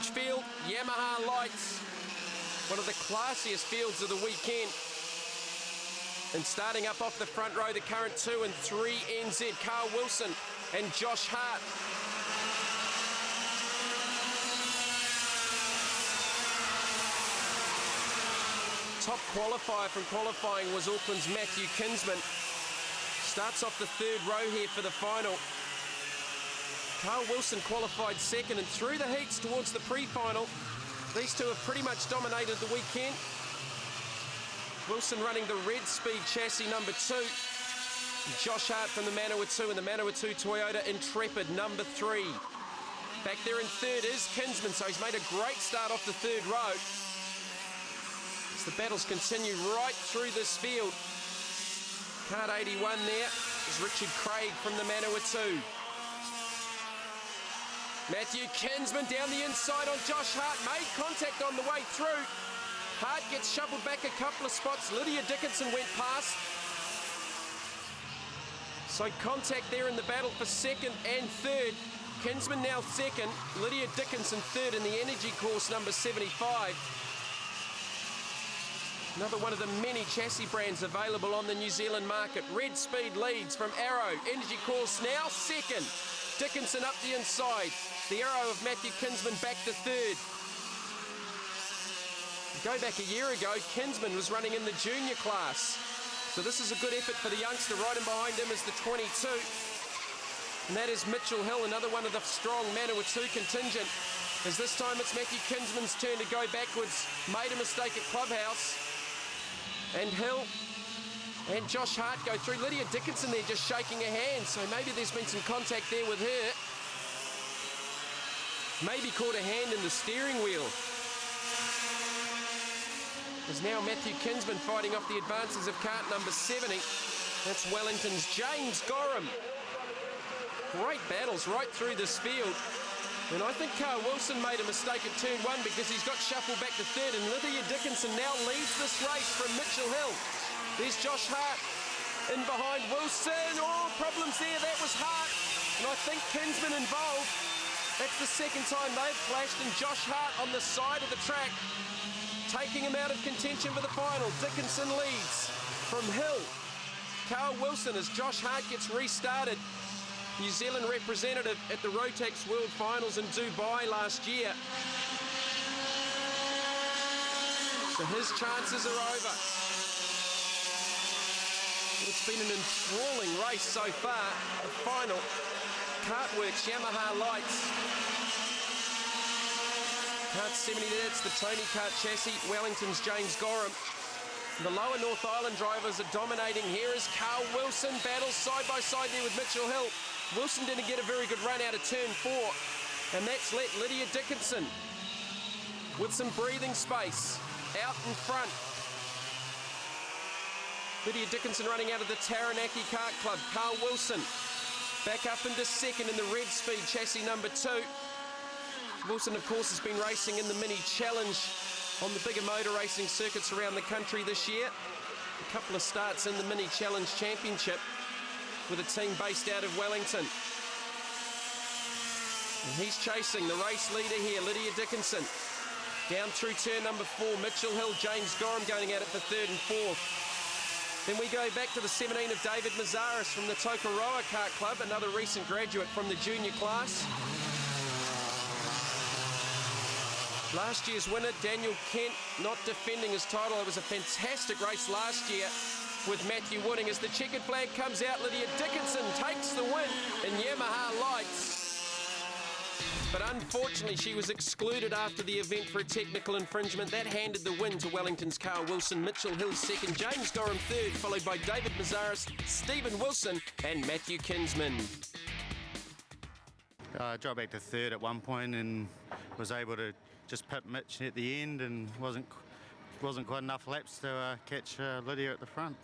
field, Yamaha Lights. One of the classiest fields of the weekend. And starting up off the front row, the current 2 and 3 NZ, Carl Wilson and Josh Hart. Top qualifier from qualifying was Auckland's Matthew Kinsman. Starts off the third row here for the final. Carl Wilson qualified second, and through the heats towards the pre-final, these two have pretty much dominated the weekend. Wilson running the red speed chassis number 2. Josh Hart from the Manawatu and the Manawatu Toyota Intrepid number 3. Back there in third is Kinsman, so he's made a great start off the third row. As the battles continue right through this field. Card 81 there is Richard Craig from the Manawatu. Matthew Kinsman down the inside on Josh Hart, made contact on the way through. Hart gets shuffled back a couple of spots. Lydia Dickinson went past. So contact there in the battle for second and third. Kinsman now second, Lydia Dickinson third in the Energy Course number 75. Another one of the many chassis brands available on the New Zealand market. Red Speed leads from Arrow. Energy Course now second. Dickinson up the inside. The Arrow of Matthew Kinsman back to third. Go back a year ago, Kinsman was running in the junior class. So this is a good effort for the youngster. Right in behind him is the 22. And that is Mitchell Hill, another one of the strong Manawatu contingent. As this time it's Matthew Kinsman's turn to go backwards. Made a mistake at Clubhouse. And Hill and Josh Hart go through. Lydia Dickinson there just shaking her hand, so maybe there's been some contact there with her. Maybe caught a hand in the steering wheel. There's now Matthew Kinsman fighting off the advances of cart number 70. That's Wellington's James Gorham. Great battles right through this field. And I think Carl Wilson made a mistake at turn 1 because he's got shuffled back to third, and Lydia Dickinson now leads this race from Mitchell Hill. There's Josh Hart in behind Wilson. Oh, problems there. That was Hart. And I think Kinsman involved. That's the second time they've clashed, and Josh Hart on the side of the track, taking him out of contention for the final. Dickinson leads from Hill. Carl Wilson as Josh Hart gets restarted. New Zealand representative at the Rotax World Finals in Dubai last year. So his chances are over. It's been an enthralling race so far. The final, Cartworks Yamaha Lights. Kart 70, that's the Tony Kart chassis. Wellington's James Gorham. The lower North Island drivers are dominating. Here is Carl Wilson, battles side by side there with Mitchell Hill. Wilson didn't get a very good run out of turn 4, and that's let Lydia Dickinson with some breathing space out in front. Lydia Dickinson running out of the Taranaki Kart Club. Carl Wilson back up into second in the Red Speed chassis number 2. Wilson, of course, has been racing in the Mini Challenge on the bigger motor racing circuits around the country this year. A couple of starts in the Mini Challenge Championship with a team based out of Wellington. And he's chasing the race leader here, Lydia Dickinson. Down through turn number 4, Mitchell Hill, James Gorham going at it for third and fourth. Then we go back to the 17 of David Mazaris from the Tokoroa Kart Club, another recent graduate from the junior class. Last year's winner, Daniel Kent, not defending his title. It was a fantastic race last year with Matthew Wooding. As the checkered flag comes out, Lydia Dickinson takes the win in Yamaha Lights. But unfortunately, she was excluded after the event for a technical infringement. That handed the win to Wellington's Carl Wilson. Mitchell Hill second, James Gorham third, followed by David Mazaris, Stephen Wilson and Matthew Kinsman. I dropped back to third at one point and was able to just pit Mitch at the end, and wasn't quite enough laps to catch Lydia at the front.